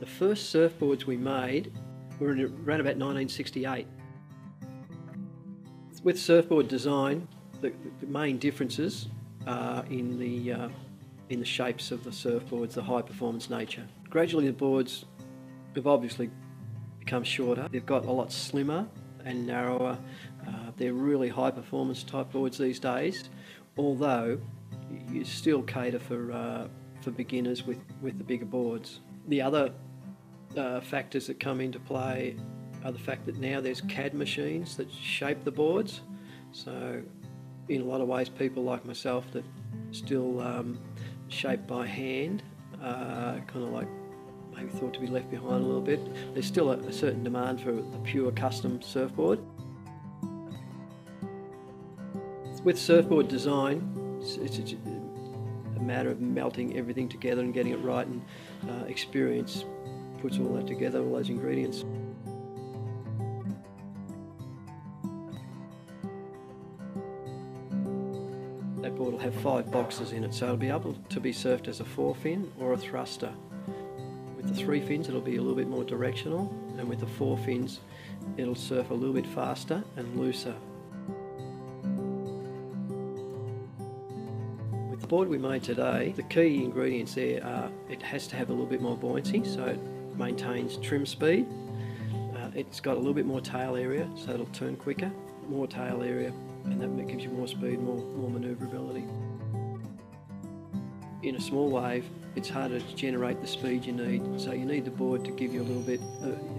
The first surfboards we made were around about 1968. With surfboard design, the main differences are in the shapes of the surfboards, the high performance nature. Gradually the boards have obviously become shorter. They've got a lot slimmer and narrower. They're really high performance type boards these days, although you still cater for beginners with the bigger boards. The other factors that come into play are the fact that now there's CAD machines that shape the boards. So in a lot of ways, people like myself that still shape by hand, kind of like maybe thought to be left behind a little bit. There's still a certain demand for the pure custom surfboard. With surfboard design, it's a matter of melting everything together and getting it right, and experience puts all that together, all those ingredients. That board will have 5 boxes in it, so it'll be able to be surfed as a 4-fin or a thruster. With the 3 fins it'll be a little bit more directional, and with the 4 fins it'll surf a little bit faster and looser. With the board we made today, the key ingredients there are it has to have a little bit more buoyancy, so it maintains trim speed. It's got a little bit more tail area, so it'll turn quicker. More tail area, and that gives you more speed, more manoeuvrability. In a small wave, it's harder to generate the speed you need, so you need the board to give you a little bit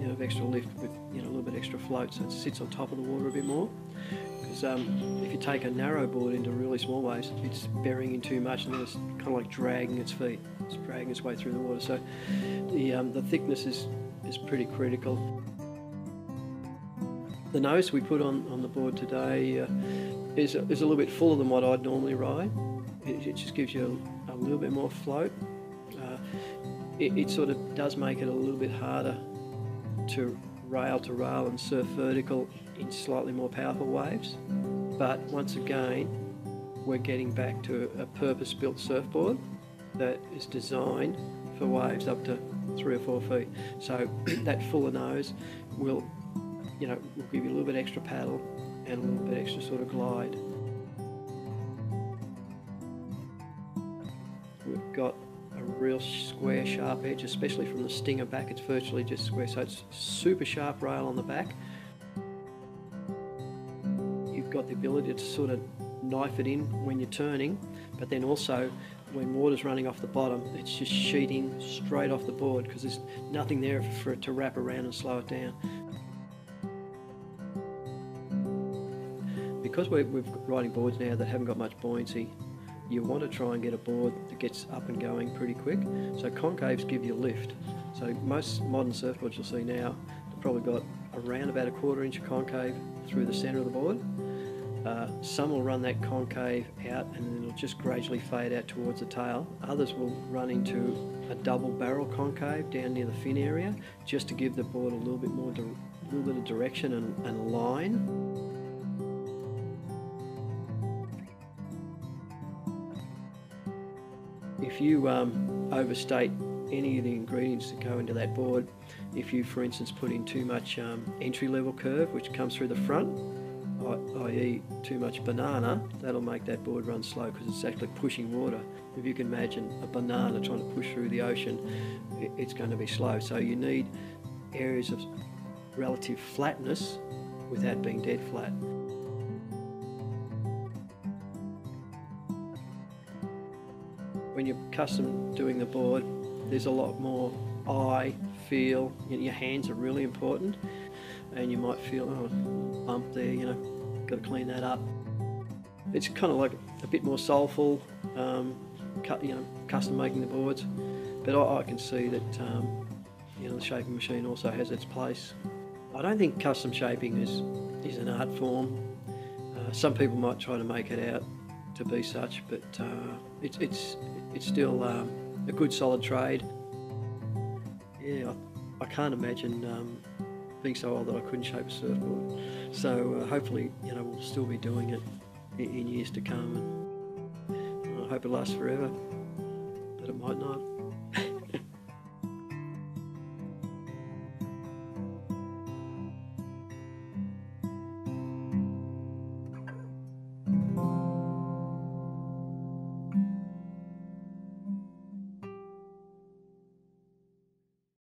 of extra lift with a little bit extra float, so it sits on top of the water a bit more. Because if you take a narrow board into really small waves, it's burying in too much, and then it's kind of like dragging its feet. It's dragging its way through the water, so the thickness is pretty critical. The nose we put on the board today is a little bit fuller than what I'd normally ride. It just gives you a little bit more float. It sort of does make it a little bit harder to rail and surf vertical in slightly more powerful waves. But once again, we're getting back to a purpose-built surfboard that is designed for waves up to 3 or 4 feet. So that fuller nose will give you a little bit extra paddle and a little bit extra sort of glide. We've got a real square sharp edge, especially from the stinger back. It's virtually just square, so it's super sharp rail on the back. You've got the ability to sort of knife it in when you're turning, but then also when water's running off the bottom, it's just sheeting straight off the board because there's nothing there for it to wrap around and slow it down. Because we're riding boards now that haven't got much buoyancy, you want to try and get a board that gets up and going pretty quick. So concaves give you lift. So most modern surfboards you'll see now, they've probably got around about a 1/4 inch concave through the centre of the board. Some will run that concave out and then it'll just gradually fade out towards the tail. Others will run into a double barrel concave down near the fin area, just to give the board a little bit of direction and line. If you overstate any of the ingredients that go into that board, if you, for instance, put in too much entry-level curve, which comes through the front, i.e. too much banana, that'll make that board run slow because it's actually pushing water. If you can imagine a banana trying to push through the ocean, it's going to be slow. So you need areas of relative flatness without being dead flat. When you're custom doing the board, there's a lot more eye, feel. Your hands are really important, and you might feel, oh, bump there, got to clean that up. It's kind of like a bit more soulful, custom making the boards, but I can see that the shaping machine also has its place. I don't think custom shaping is an art form. Some people might try to make it out to be such, but it's still a good solid trade. Yeah, I can't imagine being so old that I couldn't shape a surfboard. So hopefully, we'll still be doing it in years to come, and I hope it lasts forever, but it might not.